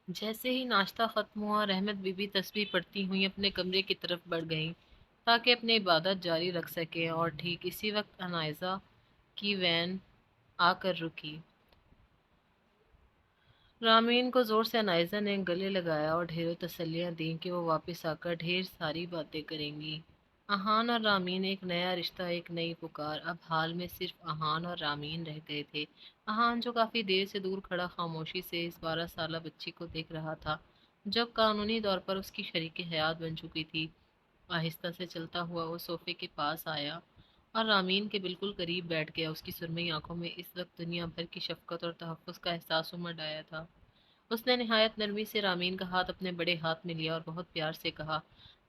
جیسے ہی ناشتہ ختم ہوا رحمت بی بی تسبیح پڑھتی ہوئی اپنے کمرے کی طرف بڑھ گئیں تاکہ اپنی عبادت جاری رکھ سکیں، اور ٹھیک اسی وقت انائزہ کی وین آ کر رکی۔ رامین کو زور سے انائزہ نے گلے لگایا اور ڈھیروں تسلیاں دیں کہ وہ واپس آ کر ڈھیر ساری باتیں کریں گی۔ احان اور رامین، ایک نیا رشتہ، ایک نئی پکار۔ اب حال میں صرف احان اور رامین رہ گئے تھے۔ احان جو کافی دیر سے دور کھڑا خاموشی سے اس 12 سالہ بچی کو دیکھ رہا تھا، جب قانونی طور پر اس کی شریک حیات بن چکی تھی، آہستہ سے چلتا ہوا وہ صوفے کے پاس آیا اور رامین کے بالکل قریب بیٹھ گیا۔ اس کی سرمئی آنکھوں میں اس وقت دنیا بھر کی شفقت اور تحفظ کا احساس امڈ آیا تھا۔ اس نے نہایت نرمی سے رامین کا ہاتھ اپنے بڑے ہاتھ میں لیا اور بہت پیار سے کہا،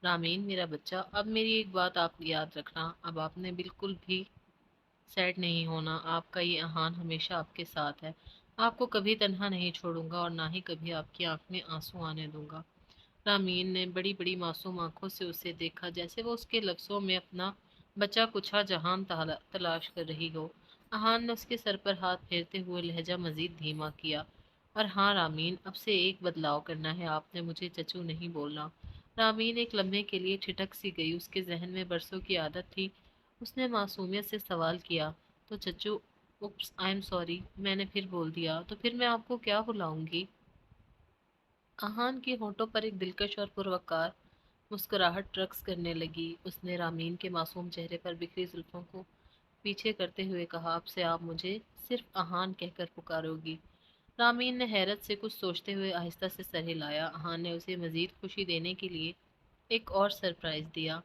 رامین میرا بچہ، اب میری ایک بات آپ یاد رکھنا، اب آپ نے بالکل بھی سیڈ نہیں ہونا، آپ کا یہ احان ہمیشہ آپ کے ساتھ ہے، آپ کو کبھی تنہا نہیں چھوڑوں گا اور نہ ہی کبھی آپ کی آنکھ میں آنسو آنے دوں گا۔ رامین نے بڑی بڑی معصوم آنکھوں سے اسے دیکھا، جیسے وہ اس کے لفظوں میں اپنا بچہ کچھا جہان تلاش کر رہی ہو۔ احان نے اس کے سر پر ہاتھ پھیرتے ہوئے لہجہ مزید دھیما کیا، اور ہاں رامین، اب سے ایک بدلاؤ کرنا ہے، آپ نے مجھے چچو نہیں بولنا۔ رامین ایک لمحے کے لیے ٹھٹک سی گئی، اس کے ذہن میں برسوں کی عادت تھی۔ اس نے معصومیت سے سوال کیا، تو چچو، اوپس آئی ایم سوری، میں نے پھر بول دیا، تو پھر میں آپ کو کیا بلاؤں گی؟ احان کے ہونٹوں پر ایک دلکش اور پروقار مسکراہٹ رقص کرنے لگی۔ اس نے رامین کے معصوم چہرے پر بکھری زلفوں کو پیچھے کرتے ہوئے کہا، اب سے آپ مجھے صرف احان کہہ کر پکارو گی۔ رامین نے حیرت سے کچھ سوچتے ہوئے آہستہ سے سر ہلایا۔ احان نے اسے مزید خوشی دینے کے لیے ایک اور سرپرائز دیا،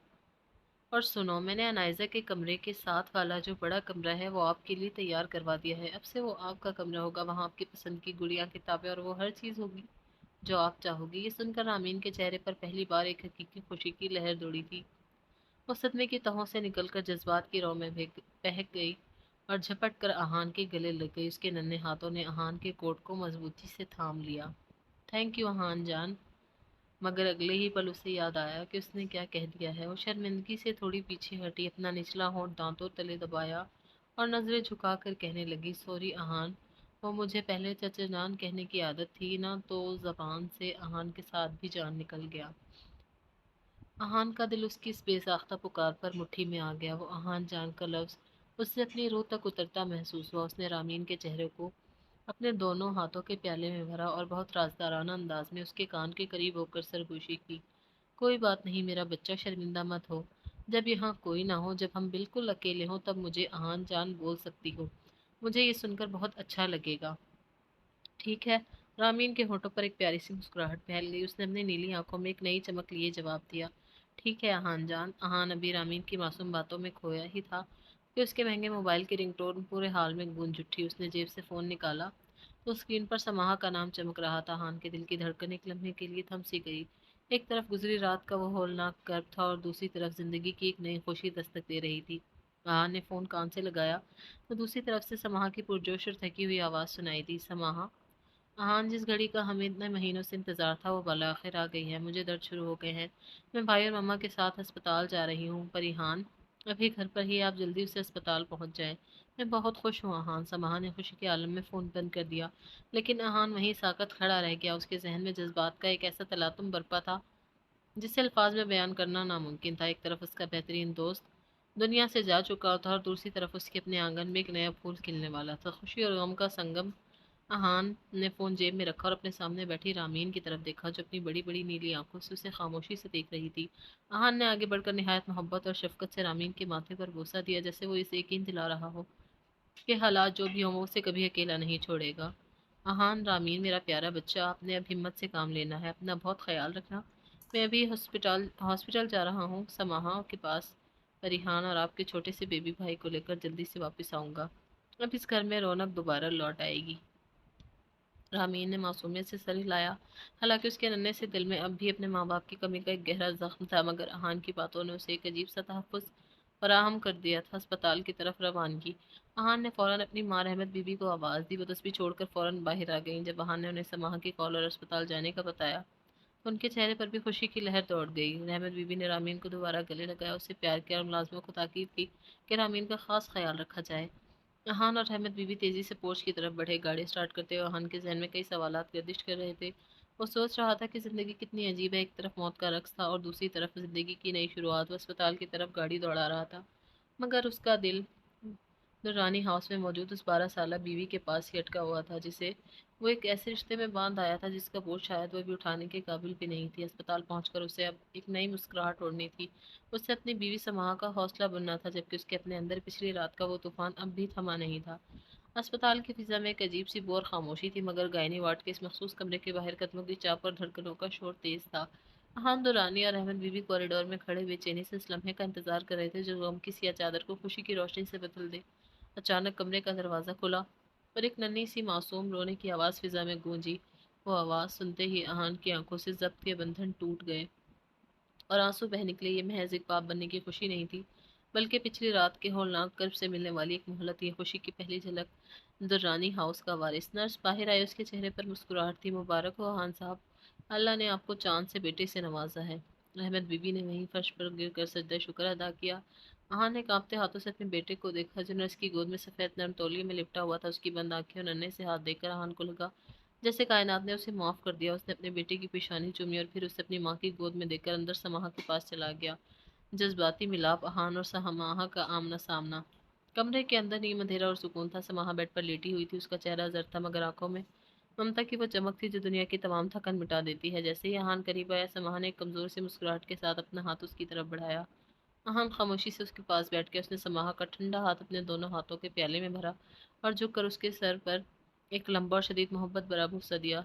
اور سنو، میں نے انائزہ کے کمرے کے ساتھ والا جو بڑا کمرہ ہے وہ آپ کے لیے تیار کروا دیا ہے، اب سے وہ آپ کا کمرہ ہوگا، وہاں آپ کی پسند کی گڑیاں، کتابیں اور وہ ہر چیز ہوگی جو آپ چاہو گی۔ یہ سن کر رامین کے چہرے پر پہلی بار ایک حقیقی خوشی کی لہر دوڑی تھی۔ وہ صدمے کی تہوں سے نکل کر جذبات کی رو میں بہک گئی اور جھپٹ کر احان کے گلے لگ گئی۔ اس کے ننھے ہاتھوں نے احان کے کوٹ کو مضبوطی سے تھام لیا۔ تھینک یو احان جان۔ مگر اگلے ہی پل اسے یاد آیا کہ اس نے کیا کہہ دیا ہے۔ وہ شرمندگی سے تھوڑی پیچھے ہٹی، اپنا نچلا ہونٹ دانتوں تلے دبایا اور نظریں جھکا کر کہنے لگی، سوری احان، وہ مجھے پہلے چچا جان کہنے کی عادت تھی نا، تو زبان سے احان کے ساتھ بھی جان نکل گیا۔ احان کا دل اس کی اس بے ساختہ پکار پر مٹھی میں آ گیا۔ وہ احان جان کا لفظ اس سے اپنی روح تک اترتا محسوس ہوا۔ اس نے رامین کے چہرے کو اپنے دونوں ہاتھوں کے پیالے میں بھرا اور بہت رازدارانہ انداز میں اس کے کان کے قریب ہو کر سرگوشی کی، کوئی بات نہیں میرا بچہ، شرمندہ مت ہو، جب یہاں کوئی نہ ہو، جب ہم بالکل اکیلے ہوں، تب مجھے احان جان بول سکتی ہو، مجھے یہ سن کر بہت اچھا لگے گا، ٹھیک ہے؟ رامین کے ہونٹوں پر ایک پیاری سی مسکراہٹ پھیل گئی۔ اس نے اپنی نیلی آنکھوں میں ایک نئی چمک لیے جواب دیا، ٹھیک ہے احان جان۔ احان ابھی رامین کی معصوم باتوں میں کھویا ہی تھا کہ اس کے مہنگے موبائل کی رنگ ٹون پورے حال میں گونج اٹھی۔ اس نے جیب سے فون نکالا تو اسکرین پر سماحہ کا نام چمک رہا تھا۔ احان کے دل کی دھڑکن ایک لمحے کے لیے تھم سی گئی۔ ایک طرف گزری رات کا وہ ہولناک کرب تھا اور دوسری طرف زندگی کی ایک نئی خوشی دستک دے رہی تھی۔ احان نے فون کان سے لگایا تو دوسری طرف سے سماحہ کی پرجوش اور تھکی ہوئی آواز سنائی دی، سماحہ، ہاں جس گھڑی کا ہمیں اتنے مہینوں سے انتظار تھا وہ بالآخر آ گئی ہے، مجھے درد شروع ہو گئے ہیں، میں بھائی اور ماما کے ساتھ ہسپتال جا رہی ہوں، پر ریحان ابھی گھر پر ہی، آپ جلدی اسے ہسپتال پہنچ جائیں، میں بہت خوش ہوں احان۔ سماحہ نے خوشی کے عالم میں فون بند کر دیا، لیکن احان وہیں ساکت کھڑا رہ گیا۔ اس کے ذہن میں جذبات کا ایک ایسا تلاطم برپا تھا جسے الفاظ میں بیان کرنا ناممکن تھا۔ ایک طرف اس کا بہترین دوست دنیا سے جا چکا تھا اور دوسری طرف اس کے اپنے آنگن میں ایک نیا پھول کھلنے والا تھا۔ خوشی اور غم کا سنگم۔ احان نے فون جیب میں رکھا اور اپنے سامنے بیٹھی رامین کی طرف دیکھا، جو اپنی بڑی بڑی نیلی آنکھوں سے اسے خاموشی سے دیکھ رہی تھی۔ احان نے آگے بڑھ کر نہایت محبت اور شفقت سے رامین کے ماتھے پر بوسہ دیا، جیسے وہ اسے یقین دلا رہا ہو کہ حالات جو بھی ہوں وہ اسے کبھی اکیلا نہیں چھوڑے گا۔ احان، رامین میرا پیارا بچہ، آپ نے اب ہمت سے کام لینا ہے، اپنا بہت خیال رکھنا، میں ابھی ہاسپٹل جا رہا ہوں سماحہ کے پاس، ریحان اور آپ کے چھوٹے سے بیبی بھائی کو لے کر جلدی سے واپس آؤں گا، اب اس گھر میں رونق دوبارہ لوٹ آئے گی۔ رامین نے معصومیت سے سر ہلایا، حالانکہ اس کے ننھے سے دل میں اب بھی اپنے ماں باپ کی کمی کا ایک گہرا زخم تھا، مگر احان کی باتوں نے اسے ایک عجیب سا تحفظ فراہم کر دیا تھا۔ اسپتال کی طرف روانگی۔ احان نے فوراً اپنی ماں رحمت بی بی کو آواز دی۔ وہ تسبیح چھوڑ کر فوراً باہر آ گئیں۔ جب احان نے انہیں سماحہ کی کال اور اسپتال جانے کا بتایا تو ان کے چہرے پر بھی خوشی کی لہر دوڑ گئی۔ رحمت بی بی نے رامین کو دوبارہ گلے لگایا، اسے پیار کیا اور ملازموں کو تاکید کی کہ رامین کا خاص خیال رکھا جائے۔ احان اور رحمت بی بی تیزی سے پورچ کی طرف بڑھے۔ گاڑی سٹارٹ کرتے ہوئے احان کے ذہن میں کئی سوالات گردش کر رہے تھے۔ وہ سوچ رہا تھا کہ زندگی کتنی عجیب ہے، ایک طرف موت کا رقص تھا اور دوسری طرف زندگی کی نئی شروعات۔ وہ اسپتال کی طرف گاڑی دوڑا رہا تھا، مگر اس کا دل رانی ہاؤس میں موجود اس 12 سالہ بیوی کے پاس ہی اٹکا ہوا تھا، جسے وہ ایک ایسے رشتے میں باندھ آیا تھا جس کا بوجھ شاید وہ بھی اٹھانے کے قابل بھی نہیں تھی۔ اسپتال پہنچ کر اسے اب ایک نئی مسکراہٹ اوڑھنی تھی۔ اسے اپنی بیوی سماحہ کا حوصلہ بننا تھا، جبکہ اس کے اپنے اندر پچھلی رات کا وہ طوفان اب بھی تھما نہیں تھا۔ اسپتال کی فضا میں ایک عجیب سی بور خاموشی تھی، مگر گائنی وارڈ کے اس مخصوص کمرے کے باہر قدموں کی چاپ اور دھڑکنوں کا شور تیز تھا۔ احان دورانی اور احمد بیوی کوریڈور میں کھڑے بے چینی سے اس لمحے کا انتظار کر رہے تھے جو غم کی سیاہ چادر کو خوشی کی روشنی سے بدل دے۔ اچانک کمرے کا دروازہ کھلا اور ایک ننھی سی معصوم رونے کی آواز فضا میں گونجی۔ وہ آواز سنتے ہی احان کی آنکھوں سے ضبط کے بندھن ٹوٹ گئے اور آنسو بہہ نکلے۔ یہ محض ایک باپ بننے کی خوشی نہیں تھی، بلکہ پچھلی رات کے ہولناک کرب سے ملنے والی ایک مہلت۔ یہ خوشی کی پہلی جھلک درانی ہاؤس کا وارث نرس باہر آئے، اس کے چہرے پر مسکراہٹ تھی۔ مبارک ہو احان صاحب، اللہ نے آپ کو چاند سے بیٹے سے نوازا ہے۔ احمد بی بی نے وہیں فرش پر گر کر سجدہ شکر ادا کیا۔ احان نے کانپتے ہاتھوں سے اپنے بیٹے کو دیکھا جو نرس کی گود میں سفید نرم تولیے میں لپٹا ہوا تھا۔ اس کی بند آنکھیں اور ننھے سے ہاتھ دیکھ کر احان کو لگا جیسے کائنات نے اسے معاف کر دیا۔ اس نے اپنے بیٹے کی پیشانی چومی اور پھر اسے اپنی ماں کی گود میں دیکھ کر اندر سماحہ کے پاس چلا گیا۔ جذباتی ملاپ، احان اور سماحہ کا آمنا سامنا۔ کمرے کے اندر نیم اندھیرا اور سکون تھا۔ سماحہ بیڈ پر لیٹی ہوئی تھی، اس کا چہرہ زرد تھا مگر آنکھوں میں ممتا کی وہ چمک تھی جو دنیا کی تمام تھکن مٹا دیتی ہے۔ جیسے ہی احان قریب آیا، سماحہ نے ایک کمزور سی مسکراہٹ کے ساتھ اپنا ہاتھ اس کی طرف بڑھایا۔ احان خاموشی سے اس کے پاس بیٹھ گیا۔ اس نے سماحہ کا ٹھنڈا ہاتھ اپنے دونوں ہاتھوں کے پیالے میں بھرا اور جھک کر اس کے سر پر ایک لمبا اور شدید محبت بھرا بوسہ دیا۔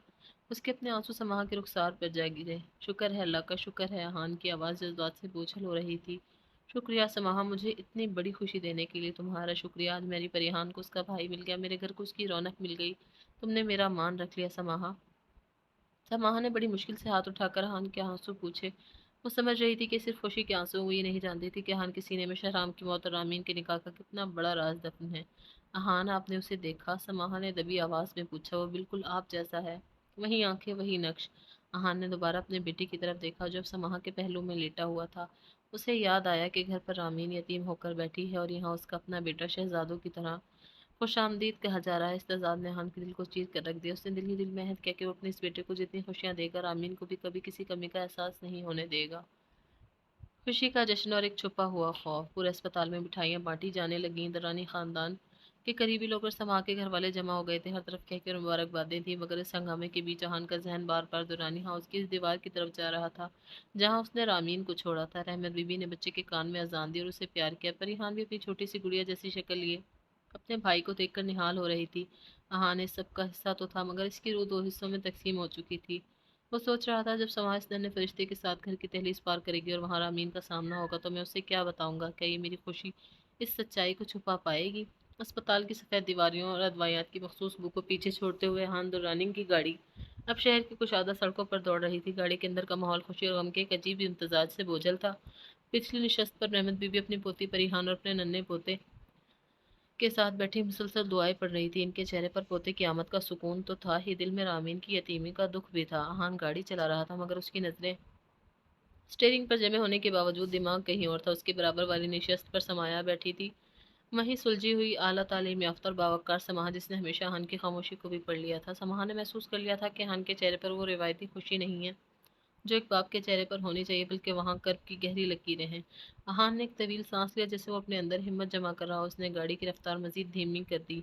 اس کے اپنے آنسو سماحہ کے رخسار پر جا گرے۔ شکر ہے اللہ کا، شکر ہے۔ احان کی آواز جذبات سے بوجھل ہو رہی تھی۔ شکریہ سماحہ، مجھے اتنی بڑی خوشی دینے کے لیے تمہارا شکریہ۔ آج میری پریحان کو اس کا بھائی مل گیا، میرے گھر کو اس کی رونق مل گئی۔ تم نے میرا مان رکھ لیا سماحہ۔ سماحہ نے بڑی مشکل سے ہاتھ اٹھا کر احان کے آنسو پوچھے۔ وہ سمجھ رہی تھی کہ صرف خوشی کے آنسو، وہ یہ نہیں جانتی تھی کہ احان کے سینے میں شہرام کی موت اور رامین کے نکاح کا کتنا بڑا راز دفن ہے۔ احان، آپ نے اسے دیکھا؟ سماحہ نے دبی آواز میں پوچھا۔ وہ بالکل آپ جیسا ہے، وہی آنکھیں، وہی نقش۔ احان نے دوبارہ اپنے بیٹے کی طرف دیکھا جو اب سماحہ کے پہلو میں لیٹا ہوا تھا۔ اسے یاد آیا کہ گھر پر رامین یتیم ہو کر بیٹھی ہے اور یہاں اس کا اپنا بیٹا شہزادوں کی طرح خوش آمدید کہا جا رہا ہے۔ اس تضاد نے احان کے دل کو چیر کر رکھ دیا۔ اس نے دل ہی دل میں عہد کیا کہ وہ اپنے اس بیٹے کو جتنی خوشیاں دے گا، رامین کو بھی کبھی کسی کمی کا احساس نہیں ہونے دے گا۔ خوشی کا جشن اور ایک چھپا ہوا خوف۔ پورے اسپتال میں مٹھائیاں بانٹی جانے لگیں۔ درانی خاندان کے قریبی لوگ اور سماحہ کے گھر والے جمع ہو گئے تھے۔ ہر طرف کہہ اور مبارکبادیں تھیں، مگر اس ہنگامے کے بیچ احان کا ذہن بار بار درانی ہاؤس کی اس دیوار کی طرف جا رہا تھا جہاں اس نے رامین کو چھوڑا تھا۔ رحمت بی بی نے بچے کے کان میں اذان دی اور اسے پیار کیا۔ پریحان بھی اپنی چھوٹی سی گڑیا جیسی شکل لیے اپنے بھائی کو دیکھ کر نہال ہو رہی تھی۔ احان اس سب کا حصہ تو تھا، مگر اس کی روح دو حصوں میں تقسیم ہو چکی تھی۔ وہ سوچ رہا تھا جب سماج اس ننھے فرشتے کے ساتھ گھر کی دہلیز پار کرے گی اور وہاں رامین کا سامنا ہوگا تو میں اسے کیا بتاؤں گا؟ کیا یہ میری خوشی اس سچائی کو چھپا پائے گی؟ اسپتال کی سفید دیواریوں اور ادویات کی مخصوص بو کو پیچھے چھوڑتے ہوئے احان دورانی کی گاڑی اب شہر کی کشادہ سڑکوں پر دوڑ رہی تھی۔ گاڑی کے اندر کا ماحول خوشی اور غم کے ایک عجیب امتزاج سے بوجھل تھا۔ پچھلی نشست پر رحمت بی بی اپنی پوتی پریحان اور اپنے ننھے پوتے کے ساتھ بیٹھی مسلسل دعائیں پڑھ رہی تھی۔ ان کے چہرے پر پوتے کی آمد کا سکون تو تھا ہی، دل میں رامین کی یتیمی کا دکھ بھی تھا۔ احان گاڑی چلا رہا تھا مگر اس کی نظریں اسٹیئرنگ پر جمے ہونے کے باوجود دماغ کہیں اور تھا۔ اس کے برابر والی نشست پر سمایا بیٹھی تھی، وہیں سلجھی ہوئی اعلیٰ تعلیم یافتہ اور باوقار سماحہ جس نے ہمیشہ احان کی خاموشی کو بھی پڑھ لیا تھا۔ سماحہ نے محسوس کر لیا تھا کہ احان کے چہرے پر وہ روایتی خوشی نہیں ہے جو ایک باپ کے چہرے پر ہونی چاہیے، بلکہ وہاں کرب کی گہری لکیریں ہیں۔ احان نے ایک طویل سانس لیا جیسے وہ اپنے اندر ہمت جمع کر رہا ہو۔ اس نے گاڑی کی رفتار مزید دھیمی کر دی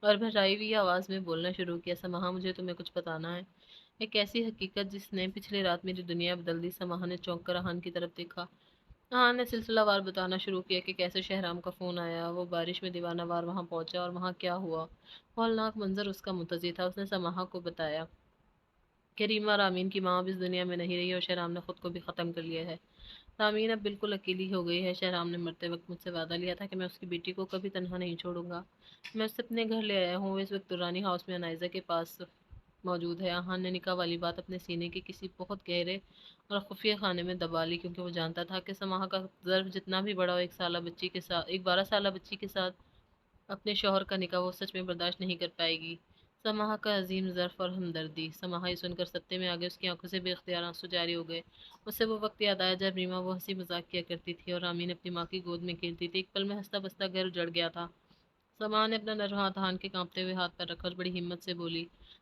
اور بھرائی ہوئی آواز میں بولنا شروع کیا۔ سماحہ، مجھے تمہیں کچھ بتانا ہے، ایک ایسی حقیقت جس نے پچھلی رات میری دنیا بدل دی۔ سماحہ نے چونک کر احان کی طرف دیکھا۔ احان نے سلسلہ وار بتانا شروع کیا کہ کیسے شہرام کا فون آیا، وہ بارش میں دیوانہ وار وہاں پہنچا اور وہاں کیا ہوا۔ ہولناک منظر اس کا منتظر تھا۔ اس نے سماحہ کو بتایا کہ ریما رامین کی ماں اب اس دنیا میں نہیں رہی اور شہرام نے خود کو بھی ختم کر لیا ہے۔ رامین اب بالکل اکیلی ہو گئی ہے۔ شہرام نے مرتے وقت مجھ سے وعدہ لیا تھا کہ میں اس کی بیٹی کو کبھی تنہا نہیں چھوڑوں گا۔ میں اسے اپنے گھر لے آیا ہوں، وہ اس وقت درانی ہاؤس میں انائزہ کے پاس موجود ہے۔ احان نے نکاح والی بات اپنے سینے کے کسی بہت گہرے اور خفیہ خانے میں دبا لی، کیونکہ وہ جانتا تھا کہ سماحہ کا ظرف جتنا بھی بڑا ہو، ایک 12 سالہ بچی کے ساتھ اپنے شوہر کا نکاح وہ سچ میں برداشت نہیں کر پائے گی۔ سماحہ کا عظیم ظرف اور ہمدردی۔ سماحہ یہ سن کر ستے میں آگے، اس کی آنکھوں سے بے اختیار آنسو جاری ہو گئے۔ اسے وہ وقت یاد آیا جب ریما وہ ہنسی مذاق کیا کرتی تھی اور رامین اپنی ماں کی گود میں کھیلتی تھی۔ ایک پل میں ہنستا بستا گھر اجڑ گیا تھا۔ سماحہ نے اپنا نرم ہاتھ احان کے کانپتے ہوئے ہاتھ پر رکھا اور بڑی ہمت سے بولی،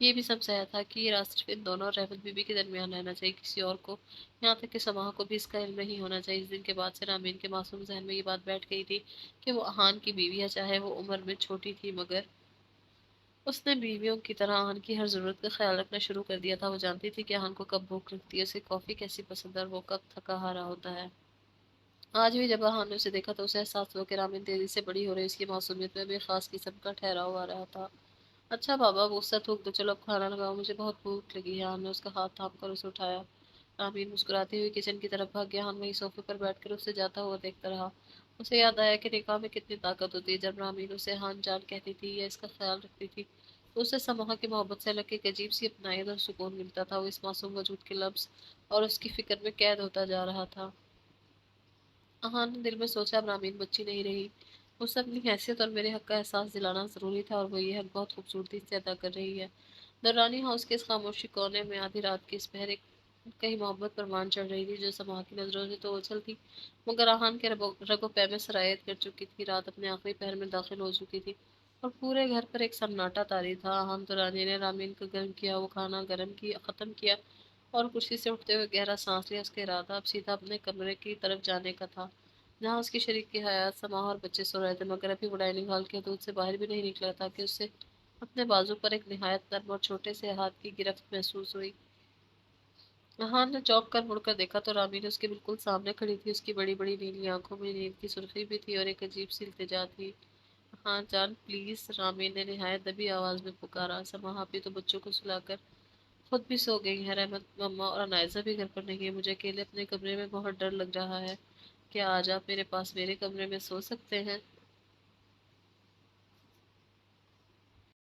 یہ بھی سمجھایا تھا کہ یہ راز صرف ان دونوں اور رحمت بیوی کے درمیان رہنا چاہیے، کسی اور کو، یہاں تک کہ سماح کو بھی اس کا علم نہیں ہونا چاہیے۔ اس دن کے بعد سے رامین کے معصوم ذہن میں یہ بات بیٹھ گئی تھی کہ وہ احان کی بیوی ہے، چاہے وہ عمر میں چھوٹی تھی، مگر اس نے بیویوں کی طرح احان کی ہر ضرورت کا خیال رکھنا شروع کر دیا تھا۔ وہ جانتی تھی کہ احان کو کب بھوک لگتی ہے، اسے کافی کیسی پسند ہے، اور وہ کب تھکا ہارا ہوتا ہے۔ آج بھی جب احان نے اسے دیکھا تو اسے احساس ہوا کہ رامین تیزی سے بڑی ہو رہی، اس کی معصومیت میں بھی خاص قسم کا ٹھہراؤ آ رہا تھا۔ اچھا بابا، غصہ تھوک دو، چلو اب کھانا لگاؤ، مجھے بہت بھوک لگی ہے۔ احان نے اس کا ہاتھ تھام کر اسے اٹھایا۔ رامین مسکراتے ہوئے کچن کی طرف بھاگ گیا۔ احان وہیں صوفے پر بیٹھ کر اسے جاتا ہوا دیکھتا رہا۔ اسے یاد آیا کہ نکاح میں کتنی طاقت ہوتی ہے۔ جب رامین اسے احان جان کہتی تھی یا اس کا خیال رکھتی تھی تو اسے سماحہ کی محبت سے الگ ایک عجیب سی اپنائیت اور سکون ملتا تھا۔ وہ اس معصوم وجود کے لفظ اور اس کی فکر میں قید ہوتا جا رہا تھا۔ احان نے دل میں سوچا، اب رامین بچی نہیں رہی، اسے اپنی حیثیت اور میرے حق کا احساس دلانا ضروری تھا، اور وہ یہ حق بہت خوبصورتی سے ادا کر رہی ہے۔ درانی ہاؤس کے اس خاموشی کونے میں آدھی رات کے اس پہر کہیں محبت پروان چڑھ رہی تھی جو سماح کی نظروں سے تو اوچھل تھی، مگر احان کے رگ و پے میں سرایت کر چکی تھی۔ رات اپنے آخری پہر میں داخل ہو چکی تھی اور پورے گھر پر ایک سناٹا طاری تھا۔ احان درانی نے رامین کو گرم کیا، وہ کھانا گرم کیا ختم کیا اور کرسی سے اٹھتے ہوئے گہرا سانس لیا۔ اس کا ارادہ اب سیدھا اپنے کمرے کی طرف جانے کا تھا جہاں اس کی شریک کی حیات، سماح اور بچے سو رہے تھے، مگر ابھی وہ ڈائننگ ہال کے حدود سے باہر بھی نہیں نکلا تھا کہ اسے اپنے بازو پر ایک نہایت نرم اور چھوٹے سے ہاتھ کی گرفت محسوس ہوئی۔ احان نے چونک کر مڑ کر دیکھا تو رامین اس کے بالکل سامنے کھڑی تھی۔ اس کی بڑی بڑی نیلی آنکھوں میں نیند کی سرخی بھی تھی اور ایک عجیب سی التجا تھی۔ احان جان پلیز، رامین نے نہایت دبی آواز میں پکارا۔ سماح آپی تو بچوں کو سلا کر خود بھی سو گئی ہے، رحمت مما اور عنائزہ بھی گھر پر نہیں ہے، مجھے اکیلے اپنے کمرے میں بہت ڈر لگ رہا ہے، کیا آج آپ میرے پاس میرے کمرے میں سو سکتے ہیں؟